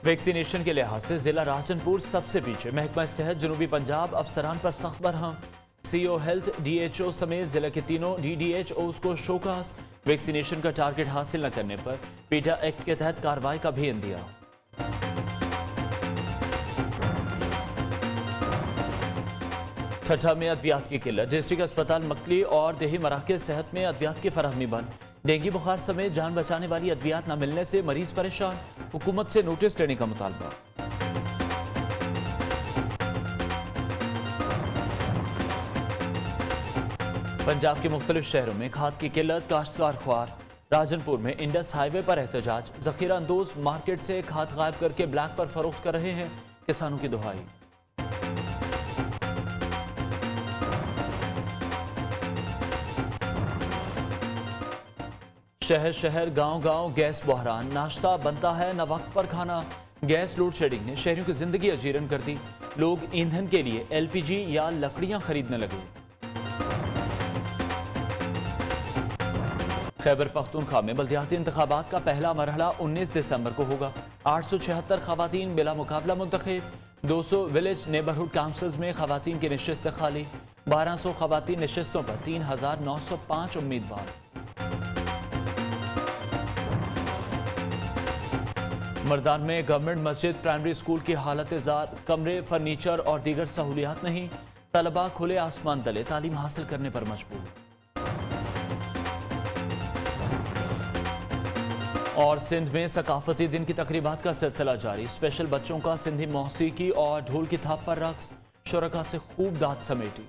Vaccination के लिहाज से जिला राजनपुर सबसे पीछे। महकमा सेहत जनूबी पंजाब अफसरान पर सख्त बरहम। सीओ हेल्थ, डीएचओ समेत जिला के तीनों डीडीएचओस को शोकास। वैक्सीनेशन का टारगेट हासिल न करने पर पीटा एक्ट के तहत कार्रवाई का भी इंदिया। ठट्ठा में अद्वियात की किल्लत। डिस्ट्रिक्ट अस्पताल मकली और देही मराकज़ सेहत में अद्वियात की फराहमी बंद। डेंगू बुखार समेत जान बचाने वाली अद्वियात न मिलने से मरीज परेशान। हुकूमत से नोटिस लेने का मुतालबा। पंजाब के मुख्तलिफ शहरों में खाद की किल्लत, काश्तकार ख्वार। राजनपुर में इंडस हाईवे पर एहतजाज। जखीरा अंदोज मार्केट से खाद गायब करके ब्लैक पर फरोख्त कर रहे हैं, किसानों की दुहाई। शहर शहर गांव गांव गैस बहरान। नाश्ता बनता है न वक्त पर खाना। गैस लोड शेडिंग ने शहरियों की जिंदगी अजीरन कर दी। लोग ईंधन के लिए एलपीजी या लकड़ियां खरीदने लगे। खैबर पख्तूनख्वा में बल्दियाती इंतखाबात का पहला मरहला 19 दिसंबर को होगा। 876 खवातीन बिला मुकाबला मुंतखब। 200 विलेज नेबरहुड काउंसिल्स में खवातीन की नशिस्त खाली। 1200 खवातीन नशिस्तों पर 3905 उम्मीदवार। मर्दान में गवर्नमेंट मस्जिद प्राइमरी स्कूल की हालत ज़ार। कमरे, फर्नीचर और दीगर सहूलियात नहीं। तलबा खुले आसमान तले तालीम हासिल करने पर मजबूर। और सिंध में सकाफती दिन की तकरीबात का सिलसिला जारी। स्पेशल बच्चों का सिंधी मौसीकी और ढोल की थाप पर रक्स। शुरका से खूब दाद समेटी।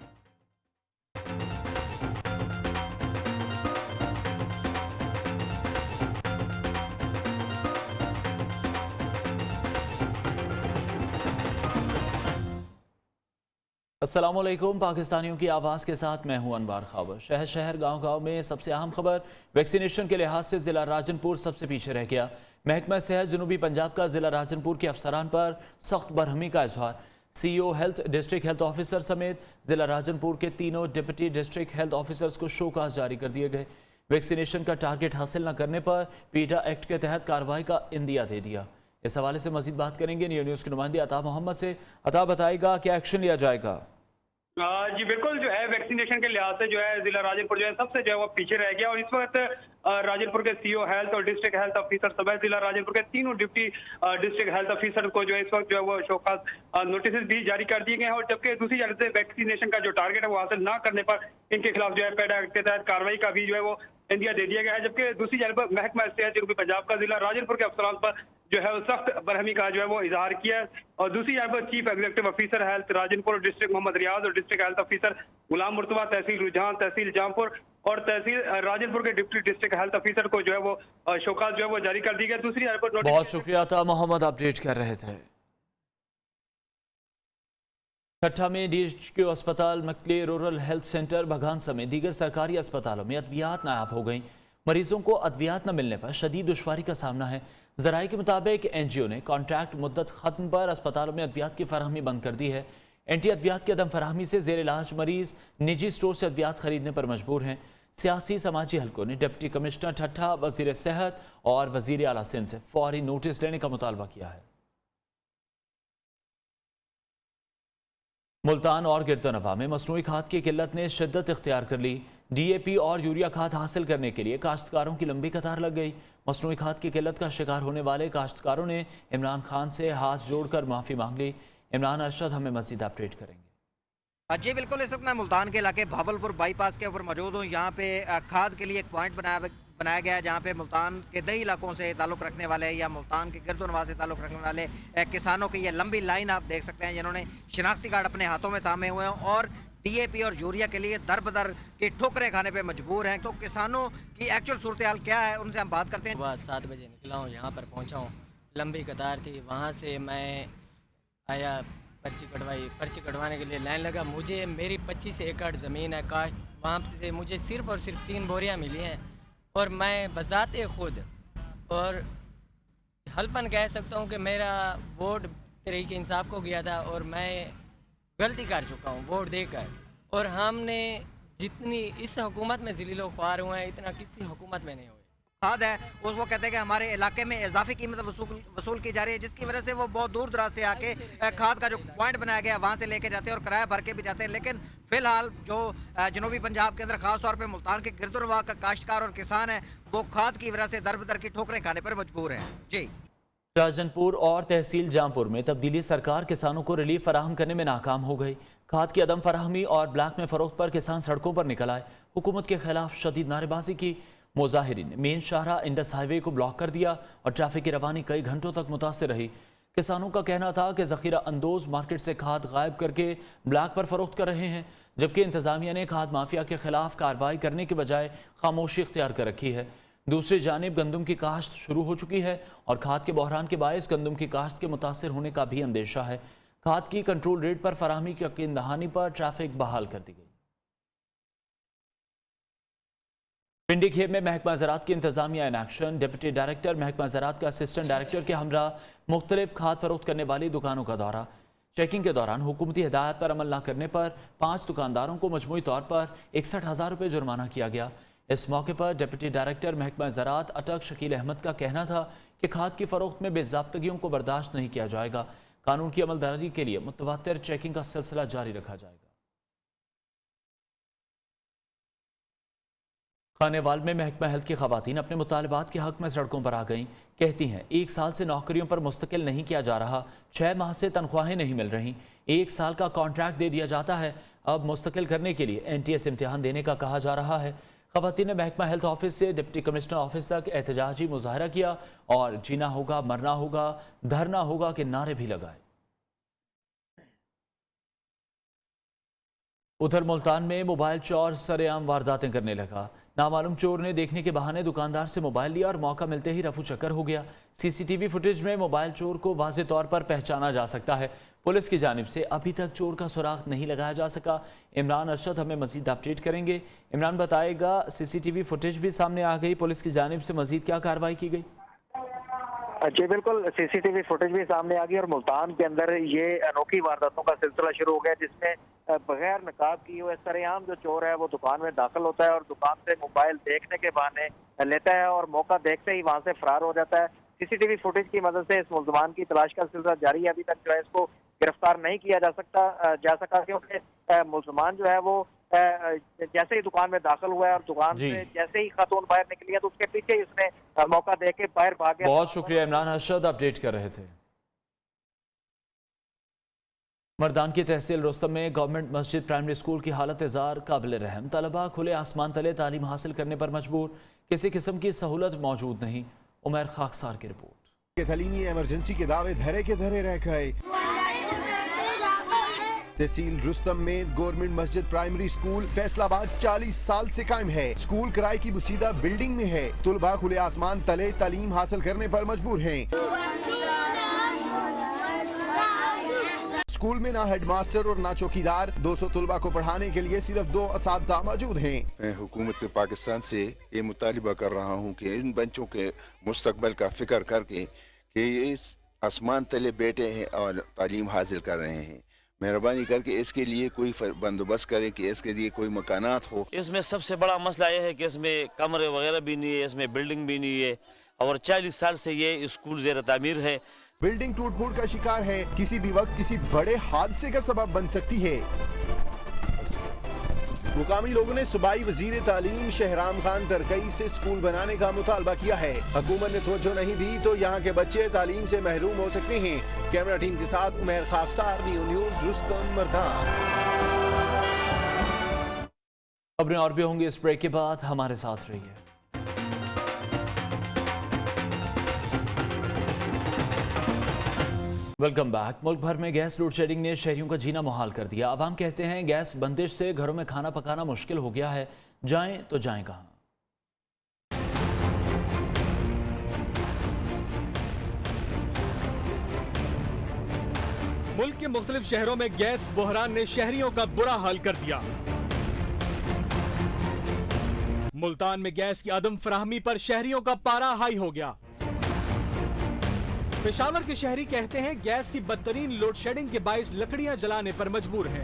अस्सलाम वालेकुम। पाकिस्तानियों की आवाज़ के साथ मैं हूं अनवार खावर। शहर शहर गांव गांव में सबसे अहम खबर। वैक्सीनेशन के लिहाज से जिला राजनपुर सबसे पीछे रह गया। महकमा सेहत जनूबी पंजाब का जिला राजनपुर के अफसरान पर सख्त बरहमी का इजहार। CEO health, district health officer समेत जिला राजनपुर के तीनों डिप्टी डिस्ट्रिक्ट हेल्थ ऑफिसर्स को शोकास जारी कर दिए गए। वैक्सीनेशन का टारगेट हासिल न करने पर पीटा एक्ट के तहत कार्रवाई का इंदिया दे दिया। इस हवाले से मजीद बात करेंगे नियो न्यूज़ के नुमाइंदे अता मोहम्मद से। अता बताएगा क्या एक्शन लिया जाएगा? जी बिल्कुल, जो है वैक्सीनेशन के लिहाज से जो है जिला राजनपुर जो है सबसे जो है वो पीछे रह गया। और इस वक्त राजनपुर के सीईओ हेल्थ और डिस्ट्रिक्ट हेल्थ ऑफिसर समेत जिला राजनपुर के तीनों डिप्टी डिस्ट्रिक्ट हेल्थ ऑफिसर को जो है इस वक्त जो है वो शोकास नोटिस भी जारी कर दिए गए हैं। और जबकि दूसरी तरफ से वैक्सीनेशन का जो टारगेट है वो हासिल ना करने पर इनके खिलाफ जो है पेडा एक्ट के तहत कार्रवाई का भी जो है वो इंदिया दे दिया गया है। जबकि दूसरी तरफ महकमा सेहत जनूबी पंजाब का जिला राजनपुर के अफसरान पर जो है सख्त बरहमी का जो है वो इजहार किया है। और दूसरी तरफ chief executive officer health Rajanpur district Mohammad Riaz और district health officer Ghulam Murtaba, तहसील रुझान, तहसील जामपुर और तहसील राजनपुर के डिप्टी डिस्ट्रिक्ट हेल्थ ऑफिसर को जो है वो शोकास जो है वो जारी कर दी गया। दूसरी तरफ बहुत शुक्रिया था मोहम्मद, अपडेट कर रहे थे। ठट्ठा में डीएचक्यू अस्पताल, मकली रूरल हेल्थ सेंटर, बघान समेत दीगर सरकारी अस्पतालों में अद्वियात नायाब हो गई। मरीजों को अद्वियात न मिलने पर शदीद दुश्वारी का सामना है। ज़राए के मुताबिक एनजीओ ने कॉन्ट्रैक्ट मुद्दत ख़त्म पर अस्पतालों में अद्वियात की फराहमी बंद कर दी है। एंटी अद्वियात की अदम फराहमी से ज़ेर इलाज मरीज निजी स्टोर से अद्वियात खरीदने पर मजबूर हैं। सियासी समाजी हलकों ने डिप्टी कमिश्नर ठट्ठा, वज़ीर सेहत और वज़ीर आला सिंध से फौरी नोटिस लेने का मुतालबा किया है। मुल्तान और गिरदोनवा में मसनूई खाद की किल्लत ने शिद्दत इख्तियार कर ली। डीएपी और यूरिया खाद हासिल करने के लिए काश्तकारों की लंबी कतार लग गई। मसनूई खाद की किल्लत का शिकार होने वाले काश्तकारों ने इमरान खान से हाथ जोड़कर माफ़ी मांग ली। इमरान अरशद हमें मज़ीद अपडेट करेंगे। जी बिल्कुल, इस वक्त मैं मुल्तान के इलाके भावलपुर बाईपास के ऊपर मौजूद हूँ। यहाँ पे खाद के लिए एक पॉइंट बनाया गया है जहाँ पे मुल्तान के दही इलाकों से ताल्लुक़ रखने वाले या मुल्तान के गिरदोनवा से ताल्लुक़ रखने वाले किसानों की ये लंबी लाइन आप देख सकते हैं, जिन्होंने शिनाख्ती कार्ड अपने हाथों में थामे हुए हैं और डीएपी और यूरिया के लिए दर बदर की ठोकरें खाने पे मजबूर हैं। तो किसानों की एक्चुअल सूरत हाल क्या है, उनसे हम बात करते हैं। सुबह 7 बजे निकला हूँ, यहाँ पर पहुँचा हूँ, लंबी कतार थी। वहाँ से मैं आया, पर्ची कटवाने के लिए लाइन लगा। मुझे मेरी 25 एकड़ ज़मीन है काश्त, वहाँ से मुझे सिर्फ़ और सिर्फ 3 बोरियाँ मिली हैं। और मैं बज़ाते खुद और हल्फन कह सकता हूँ कि मेरा वोट तहरीक इंसाफ को गया था और मैं गलती कर चुका हूँ वोट देकर। और हमने जितनी इस हुकूमत में ज़लीलो ख्वार हुए हैं, इतना किसी हुकूमत में नहीं हुए। खाद है वो कहते हैं कि हमारे इलाके में इजाफी कीमत वसूल की जा रही है, जिसकी वजह से वो बहुत दूर दराज से आके खाद का जो पॉइंट बनाया गया वहाँ से लेके जाते हैं और किराया भर के भी जाते हैं। लेकिन फिलहाल जो जनूबी पंजाब के अंदर खासतौर पर मुल्तान के गिरदुनवा का काश्तकार और किसान है वो खाद की वजह से दर बदर की ठोकरें खाने पर मजबूर हैं। जी, राजनपुर और तहसील जामपुर में तब्दीली सरकार किसानों को रिलीफ फराहम करने में नाकाम हो गई। खाद की अदम फराहमी और ब्लैक में फरोख्त पर किसान सड़कों पर निकल आए। हुकूमत के खिलाफ शदीद नारेबाजी की। मुजाहिरीन ने मेन शाहरा इंडस हाईवे को ब्लॉक कर दिया और ट्रैफिक की रवानी कई घंटों तक मुतासर रही। किसानों का कहना था कि जखीरा अंदोज मार्केट से खाद गायब करके ब्लैक पर फरोख्त कर रहे हैं, जबकि इंतजामिया ने खाद माफिया के खिलाफ कार्रवाई करने के बजाय खामोशी इख्तियार कर रखी है। दूसरी जानिब गंदम की काश्त शुरू हो चुकी है और खाद के बहरान के बायस गंदम की काश्त के मुतासर होने का भी अंदेशा है। खाद की कंट्रोल रेट पर फराहमी की यकीन दहानी पर ट्रैफिक बहाल कर दी गई। पिंडी खेब में महकमा ज़राअत की इंतजामिया इन एक्शन। डिप्टी डायरेक्टर महकमा ज़राअत का असिस्टेंट डायरेक्टर के हमरा मुख्तलिफ खाद फरोख्त करने वाली दुकानों का दौरा। चेकिंग के दौरान हुकूमती हिदायत पर अमल न करने पर 5 दुकानदारों को मजमूई तौर पर 61,000 रुपये जुर्माना किया गया। इस मौके पर डिप्टी डायरेक्टर महकमा ज़राअत अटक शकील अहमद का कहना था कि खाद की फरोख्त में बेज़ाब्तगियों को बर्दाश्त नहीं किया जाएगा। कानून की अमलदारी के लिए मुतवातिर चेकिंग का सिलसिला जारी रखा जाएगा। खानेवाल में महकमा हेल्थ की खवातीन अपने मुतालबात के हक में सड़कों पर आ गईं। कहती हैं 1 साल से नौकरियों पर मुस्तकिल नहीं किया जा रहा, 6 माह से तनख्वाहें नहीं मिल रही, 1 साल का कॉन्ट्रैक्ट दे दिया जाता है, अब मुस्तकिल करने के लिए NTS इम्तिहान देने का कहा जा रहा है। खवातीन ने महकमा हेल्थ ऑफिस से डिप्टी कमिश्नर ऑफिस तक एहतजाजी मुजाहरा किया और जीना होगा, मरना होगा, धरना होगा के नारे भी लगाए। उधर मुल्तान में मोबाइल चोर सरेआम वारदातें करने लगा। नामालूम चोर ने देखने के बहाने दुकानदार से मोबाइल लिया और मौका मिलते ही रफू चक्कर हो गया। CCTV फुटेज में मोबाइल चोर को वाज़ेह तौर पर पहचाना जा सकता है। पुलिस की जानिब से अभी तक चोर का सुराग नहीं लगाया जा सका। इमरान अरशद हमें मजीद अपडेट करेंगे। इमरान बताएगा, CCTV फुटेज भी सामने आ गई, पुलिस की जानिब से मजीद क्या कार्रवाई की गई? जी बिल्कुल, CCTV फुटेज भी सामने आ गई और मुल्तान के अंदर ये अनोखी वारदातों का सिलसिला शुरू हो गया, जिसमें बगैर नकाब की हुए सरेआम जो चोर है वो दुकान में दाखिल होता है और दुकान से मोबाइल देखने के बहाने लेता है और मौका देखते ही वहां से फरार हो जाता है। CCTV फुटेज की मदद से इस मुल्ज़मान की तलाश का सिलसिला जारी है। अभी तक जो है इसको गिरफ्तार नहीं किया जा सका क्योंकि मुल्ज़मान जो है वो जैसे ही दुकान में दाखिल हुआ है और दुकान से जैसे ही खातून बाहर निकली है तो उसके पीछे ही उसने मौका देके बाहर भाग गया। बहुत शुक्रिया, इमरान अरशद अपडेट कर रहे थे। मर्दान की तहसील रुस्तम में गवर्नमेंट मस्जिद प्राइमरी स्कूल की हालत इज़ार काबिल रहम। तलबा खुले आसमान तले तालीम हासिल करने पर मजबूर, किसी किस्म की सहूलत मौजूद नहीं। उमर खाकसार की रिपोर्ट। तलीमी इमरजेंसी के दावे धरे के धरे रह गए। तहसील रुस्तम में गवर्नमेंट मस्जिद प्राइमरी स्कूल फैसलाबाद 40 साल से कायम है। स्कूल किराए की बुसीदा बिल्डिंग में है। तुलबा खुले आसमान तले तालीम हासिल करने पर मजबूर हैं। स्कूल में ना हेडमास्टर और ना चौकीदार। 200 तुलबा को पढ़ाने के लिए सिर्फ 2 असातिज़ा मौजूद हैं। मैं हुकूमत पाकिस्तान से ये मुतालिबा कर रहा हूँ कि इन बच्चों के मुस्तकबिल का फिक्र करके कि ये आसमान तले बैठे हैं और तालीम हासिल कर रहे हैं, मेहरबानी करके इसके लिए कोई बंदोबस्त करे कि इसके लिए कोई मकानात हो। इसमें सबसे बड़ा मसला यह है कि इसमें कमरे वगैरह भी नहीं है, इसमें बिल्डिंग भी नहीं है और 40 साल से ये स्कूल ज़ेर तामीर है। बिल्डिंग टूट फूट का शिकार है, किसी भी वक्त किसी बड़े हादसे का सबब बन सकती है। मुकामी लोगों ने सूबाई वजीर तालीम शहराम खान तरकई से स्कूल बनाने का मुतालबा किया है। हुकूमत ने तवज्जो नहीं दी तो यहाँ के बच्चे तालीम से महरूम हो सकते हैं। कैमरा टीम के साथ उमर खाकसार, न्यूज़ रुस्तम मर्दान। खबरें और भी होंगी इस ब्रेक के बाद, हमारे साथ रहिए। Welcome back. मुल्क भर में गैस लोड शेडिंग ने शहरियों का जीना मुहाल कर दिया। आवाम कहते हैं गैस बंदिश से घरों में खाना पकाना मुश्किल हो गया है, जाएं तो जाएं कहां। मुल्क के मुख्तलिफ शहरों में गैस बहरान ने शहरियों का बुरा हाल कर दिया। मुल्तान में गैस की अदम फराहमी पर शहरियों का पारा हाई हो गया। पेशावर के शहरी कहते हैं गैस की बदतरीन लोड शेडिंग के बाइस लकड़ियां जलाने पर मजबूर हैं।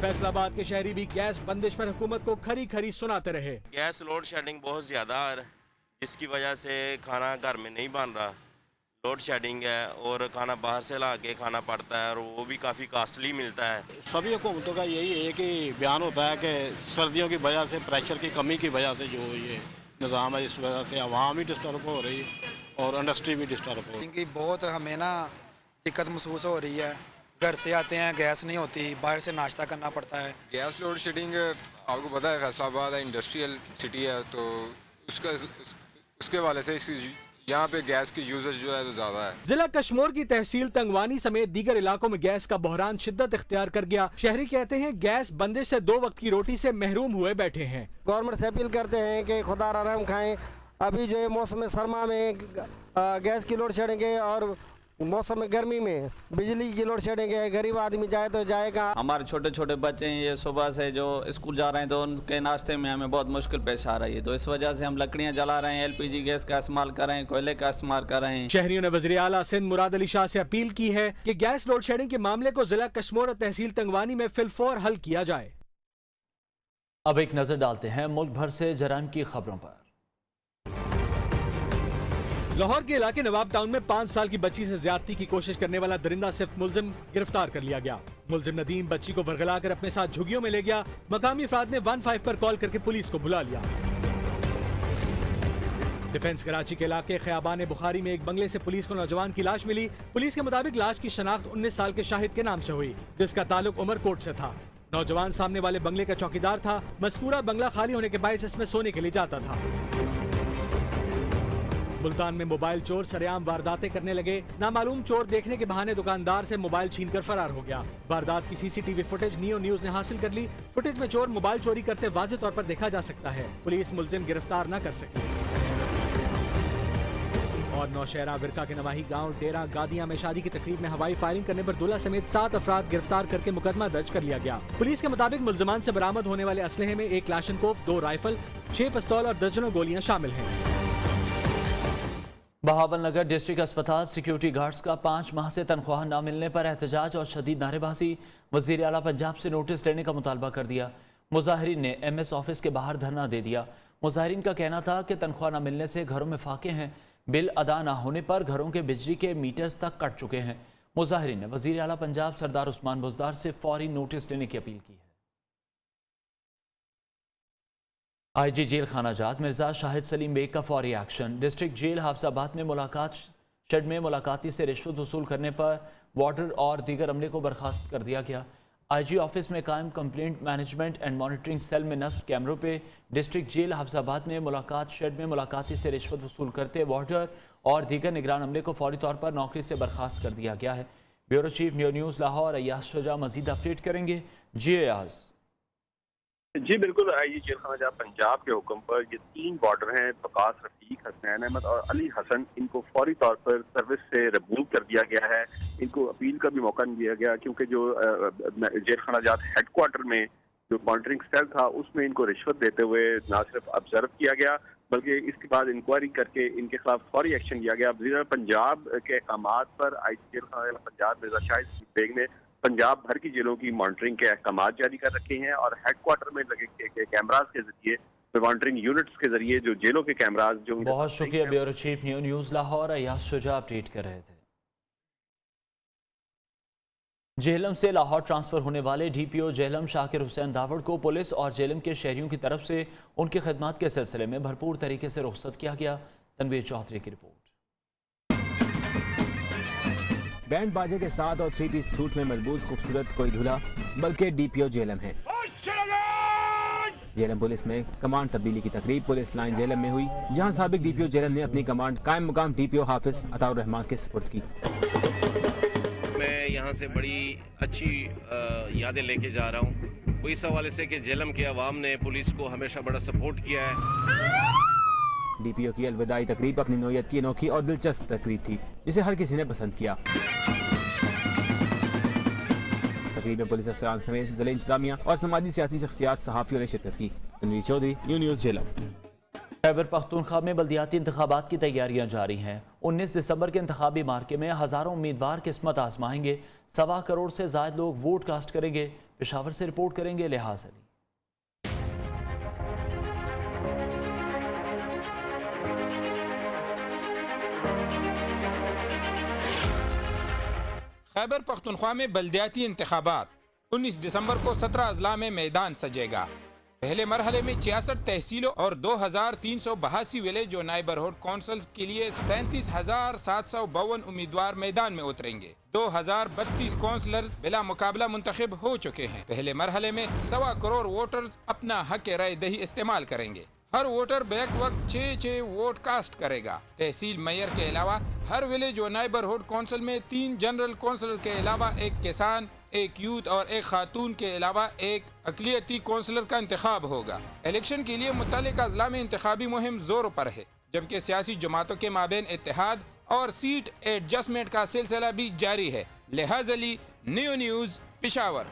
फैसलाबाद के शहरी भी गैस बंदिश पर हुकूमत को खरी खरी सुनाते रहे। गैस लोड शेडिंग बहुत ज़्यादा है, जिसकी वजह से खाना घर में नहीं बन रहा। लोड शेडिंग है और खाना बाहर से ला के खाना पड़ता है और वो भी काफ़ी कॉस्टली मिलता है। सभी हुकूमतों का यही एक ही बयान होता है कि सर्दियों की वजह से, प्रेशर की कमी की वजह से जो ये निज़ाम है, इस वजह से आवाम भी डिस्टर्ब हो रही है और इंडस्ट्री भी डिस्टर्ब हो रही है। बहुत हमें ना दिक्कत महसूस हो रही है। घर से आते हैं, गैस नहीं होती, बाहर से नाश्ता करना पड़ता है। गैस लोड शेडिंग आपको पता है फैसलाबाद है, इंडस्ट्रियल सिटी है, तो उसके वाले से यहाँ पे गैस की यूजेज जो है तो ज्यादा है। जिला कश्मीर की तहसील तंगवानी समेत दीगर इलाकों में गैस का बहरान शिद्दत इख्तियार कर गया। शहरी कहते हैं गैस बंदिश से 2 वक्त की रोटी से महरूम हुए बैठे हैं। गवर्नमेंट से अपील करते हैं कि खुदा रहम खाएं। अभी जो है मौसम सरमा में गैस की लोड शेडिंग है और मौसम गर्मी में बिजली की लोड शेडिंग है। गरीब आदमी जाए तो जाएगा। हमारे छोटे छोटे बच्चे हैं, ये सुबह से जो स्कूल जा रहे हैं तो उनके नाश्ते में हमें बहुत मुश्किल पेश आ रही है, तो इस वजह से हम लकड़ियां जला रहे हैं, LPG गैस का इस्तेमाल कर रहे हैं, कोयले का इस्तेमाल कर रहे हैं। शहरियों ने वज़ीर आला सिंध मुराद अली शाह से अपील की है कि गैस लोड शेडिंग के मामले को जिला कश्मीर और तहसील तंगवानी में फिलफौर हल किया जाए। अब एक नजर डालते हैं मुल्क भर से जराइम की खबरों पर। लाहौर के इलाके नवाब टाउन में 5 साल की बच्ची से ज्यादती की कोशिश करने वाला दरिंदा सिर्फ मुलजिम गिरफ्तार कर लिया गया। मुलजिम नदीम बच्ची को वर्गला कर अपने साथ झुग्गियों में ले गया। मकामी अफराद ने 15 पर कॉल करके पुलिस को बुला लिया। डिफेंस कराची के इलाके ख़याबान बुखारी में एक बंगले से पुलिस को नौजवान की लाश मिली। पुलिस के मुताबिक लाश की शनाख्त 19 साल के शाहिद के नाम से हुई, जिसका ताल्लुक उमरकोट से था। नौजवान सामने वाले बंगले का चौकीदार था। मज़कूरा बंगला खाली होने के बायस इसमें सोने के लिए जाता था। मुल्तान में मोबाइल चोर सरेआम वारदातें करने लगे। नामालूम चोर देखने के बहाने दुकानदार से मोबाइल छीनकर फरार हो गया। वारदात की CCTV फुटेज नियो न्यूज ने हासिल कर ली। फुटेज में चोर मोबाइल चोरी करते वाज़ेह तौर पर देखा जा सकता है। पुलिस मुलजिम गिरफ्तार न कर सकी। और नौशहरा विरका के नवाही गांव डेरा गादिया में शादी की तकरीब में हवाई फायरिंग करने पर दूल्हा समेत 7 अफराद गिरफ्तार करके मुकदमा दर्ज कर लिया गया। पुलिस के मुताबिक मुलजमान से बरामद होने वाले असलहे में 1 क्लाशनकोफ, 2 राइफल, 6 पिस्तौल और दर्जनों गोलियां शामिल हैं। बहावलनगर डिस्ट्रिक्ट अस्पताल सिक्योरिटी गार्ड्स का 5 माह से तनख्वाह न मिलने पर एहतजाज और शदीद नारेबाजी। वज़ीर आला पंजाब से नोटिस लेने का मुतालबा कर दिया। मुजाहिरीन ने MS ऑफिस के बाहर धरना दे दिया। मुजाहिरीन का कहना था कि तनख्वाह न मिलने से घरों में फाके हैं। बिल अदा न होने पर घरों के बिजली के मीटर्स तक कट चुके हैं। मुजाहिरीन ने वज़ीर आला पंजाब सरदार उस्मान बुज़दार से फौरी नोटिस लेने की अपील की है। IG जेल खानाजात मिर्जा शाहिद सलीम बेग का फौरी एक्शन। डिस्ट्रिक्ट जेल हाफिजाबाद में मुलाकात शेड में मुलाकाती से रिश्वत वसूल करने पर वार्डर और दीगर अमले को बर्खास्त कर दिया गया। IG ऑफिस में कायम complaint management and monitoring cell में नस्ब कैमरों पे डिस्ट्रिक्ट जेल हाफिजाबाद में मुलाकात शेड में मुलाकाती से रिश्वत वसूल करते वार्डर और दीगर निगरान अमले को फौरी तौर पर नौकरी से बर्खास्त कर दिया गया है। Bureau chief news Lahore Ayaz Shuja Majeed update करेंगे। जी अयाज। जी बिल्कुल, IG जेल खानाजात पंजाब के हुक्म पर ये 3 वार्डर हैं, बकास रफीक, हसनैन अहमद और अली हसन, इनको फौरी तौर पर सर्विस से रिमूव कर दिया गया है। इनको अपील का भी मौका नहीं दिया गया क्योंकि जो जेल खानाजात हेडक्वार्टर में जो मॉनिटरिंग सेल था उसमें इनको रिश्वत देते हुए ना सिर्फ ऑब्जर्व किया गया बल्कि इसके बाद इंक्वायरी करके इनके खिलाफ फौरी एक्शन लिया गया। वज़ीर पंजाब के अहकामात पर IG जेल खानाजात पंजाब मिर्जा शाहिद सलीम बेग ने पंजाब भर की जेलों की मॉनिटरिंग के अहकामात जारी कर रखे हैं और हेडक्वार्टर में लगे कैमराज के जरिए, मॉनिटरिंग यूनिट्स के जरिए जो जेलों के कैमराज जो। बहुत शुक्रिया bureau chief news Lahore Ayaz Shuja update कर रहे थे। जेहलम से लाहौर ट्रांसफर होने वाले DPO जेहलम शाकिर हुसैन दावड़ को पुलिस और जेहलम के शहरियों की तरफ से उनकी खिदमत के सिलसिले में भरपूर तरीके से रुखसत किया गया। तनवीर चौधरी की रिपोर्ट। बैंड बाजे के साथ और 3 पीस सूट में मलबूस खूबसूरत कोई दूल्हा बल्कि DPO जेहलम है। जेहलम पुलिस में कमांड तब्दीली की तकरीब पुलिस लाइन जेहलम में हुई, जहां साबिक DPO जेहलम ने अपनी कमांड कायम मुकाम DPO हाफिज अताउर रहमान के सुपुर्द की। मैं यहाँ से बड़ी अच्छी यादें लेके जा रहा हूँ। वो इस हवाले से कि जेहलम के अवाम ने पुलिस को हमेशा बड़ा सपोर्ट किया है। DPO की अलविदाई तकरीब अपनी नौयत की अनोखी और दिलचस्प तकरीब थी जिसे हर किसी ने पसंद किया। तकरीब में पुलिस अफसरान समेत जिला इंतजामिया और समाजी सियासी शख्सियात सहाफियों ने शिरकत की। तनवीर चौधरी न्यूज़ जेहलम। खैबर पख्तूनख्वा में बल्दियाती इंतखाबात की तैयारियां जारी हैं। 19 दिसंबर के इंतखाबी मार्के में हज़ारों उम्मीदवार किस्मत आजमाएंगे। 1.25 करोड़ से ज़ायद लोग वोट कास्ट करेंगे। पेशावर से रिपोर्ट करेंगे लिहाज अली। खैबर पख्तूनख्वा में बल्दियाती इंतखाबात 19 दिसंबर को 17 अजला में मैदान सजेगा। पहले मरहले में 66 तहसीलों और 2382 विलेज और नाइबरहुड काउंसिल्स के लिए 37,752 उम्मीदवार मैदान में उतरेंगे। 2032 काउंसलर्स बिला मुकाबला मुंतखब हो चुके हैं। पहले मरहले में 1.25 करोड़ वोटर्स अपना हक राय दही इस्तेमाल करेंगे। हर वोटर बैक वक्त 6 वोट कास्ट करेगा। तहसील मेयर के अलावा हर विलेज और नाइबरहुड काउंसिल में 3 जनरल काउंसलर के अलावा 1 किसान, 1 यूथ और 1 खातून के अलावा 1 अक़लियती काउंसलर का इंतखाब होगा। इलेक्शन के लिए मुत्तलिका अज़ला में इंतखाबी मुहिम जोरों पर है, जबकि सियासी जमातों के माबेन इत्तेहाद और सीट एडजस्टमेंट का सिलसिला भी जारी है। लिहाज अली, न्यू न्यूज़, पेशावर।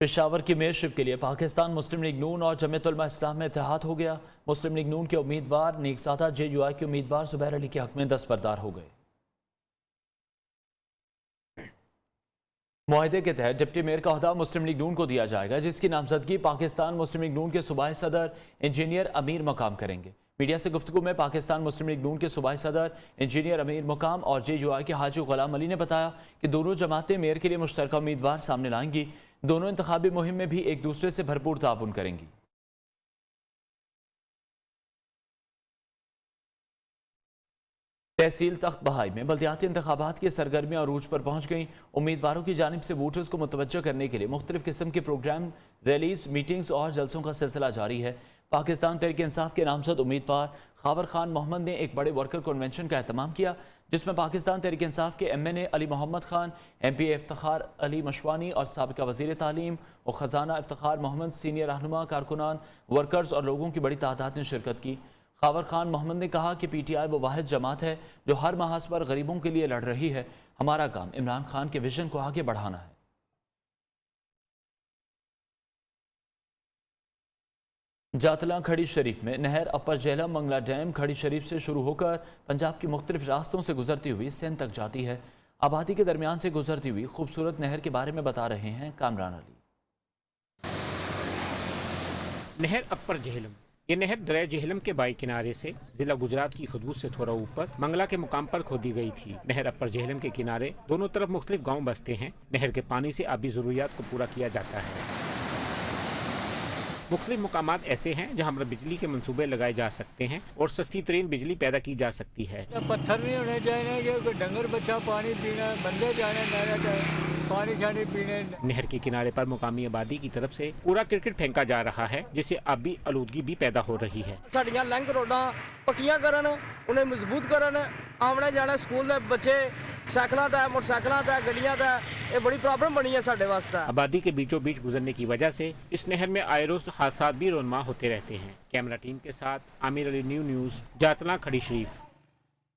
पेशावर की मेयरशिप के लिए पाकिस्तान मुस्लिम लीग नून और जमीयत उलमा इस्लाम में इत्तेहाद हो गया। मुस्लिम लीग नून के उम्मीदवार नेकज़ादा JUI के उम्मीदवार ज़ुबैर अली के हक में दस्तबरदार हो गए। मुआहदे के तहत डिप्टी मेयर का ओहदा मुस्लिम लीग नून को दिया जाएगा, जिसकी नामजदगी पाकिस्तान मुस्लिम लीग नून के सूबाई सदर इंजीनियर अमीर मकाम करेंगे। मीडिया से गुफ्तगू में पाकिस्तान मुस्लिम लीग नून के सूबाई सदर इंजीनियर अमीर मकाम और JUI के हाजी गुलाम अली ने बताया कि दोनों जमातें मेयर के लिए मुश्तरका उम्मीदवार सामने लाएंगी। दोनों इंतखाबी मुहिम में भी एक दूसरे से भरपूर ताउन करेंगी। तहसील तख्त बहाई में बल्दियाती इंतखाबात की सरगर्मियां अरूज पर पहुंच गईं। उम्मीदवारों की जानिब से वोटर्स को मुतवज्जह करने के लिए मुख्तलिफ किस्म के प्रोग्राम, रैलीज, मीटिंग्स और जलसों का सिलसिला जारी है। पाकिस्तान तहरीक इंसाफ के नामजद उम्मीदवार खाबर खान मोहम्मद ने एक बड़े वर्कर कन्वेंशन का एहतमाम किया, जिसमें पाकिस्तान तहरीक इंसाफ के MNA अली मोहम्मद खान, MP इफ्तिखार अली मशवानी और साबिका वज़ीर तालीम और ख़जाना इफ्तिखार मोहम्मद, सीनियर रहनुमा, कारकुनान, वर्कर्स और लोगों की बड़ी तादाद ने शिरकत की। खाबर खान मोहम्मद ने कहा कि PTI वो वाहिद जमात है जो हर महाज पर गरीबों के लिए लड़ रही है। हमारा काम इमरान खान के विजन को आगे बढ़ाना है। जातला खड़ी शरीफ में नहर अपर जेहलम मंगला डैम खड़ी शरीफ से शुरू होकर पंजाब की मुख्तलिफ रास्तों से गुजरती हुई सिंध तक जाती है। आबादी के दरमियान से गुजरती हुई खूबसूरत नहर के बारे में बता रहे हैं कामरान अली। नहर अपर जेहलम, ये नहर दरिया जेहलम के बाई किनारे से जिला गुजरात की हदूद से थोड़ा ऊपर मंगला के मुकाम पर खोदी गई थी। नहर अपर जेहलम के किनारे दोनों तरफ मुख्तलिफ गाँव बसते हैं। नहर के पानी से आबी ज़रूरियात को पूरा किया जाता है। मुख्तलिफ मुकामात ऐसे हैं जहाँ पर बिजली के मंसूबे लगाए जा सकते हैं और सस्ती तरीन बिजली पैदा की जा सकती है। पत्थर नहीं होने चाहिए, डंगर बच्चा पानी पीना, बंदे जाने पानी छानी पीने। नहर के किनारे पर मुकामी आबादी की तरफ से पूरा क्रिकेट फेंका जा रहा है, जिससे आबी आलूदगी भी पैदा हो रही है। साड़ियां लिंक रोडां पक्कियां करन, उन्हें मजबूत करन, आमने जाने स्कूल दे बच्चे साइकिलों दा, मोटरसाइकिलों दा, गड्डियां दा, ये बड़ी प्रॉब्लम बनी है साडे वास्ते। आबादी के बीचों बीच गुजरने की वजह से इस नहर में आए रोज हादसात भी रोनमा होते रहते हैं। कैमरा टीम के साथ आमिर अली, न्यू न्यूज़, जातला खड़ी शरीफ।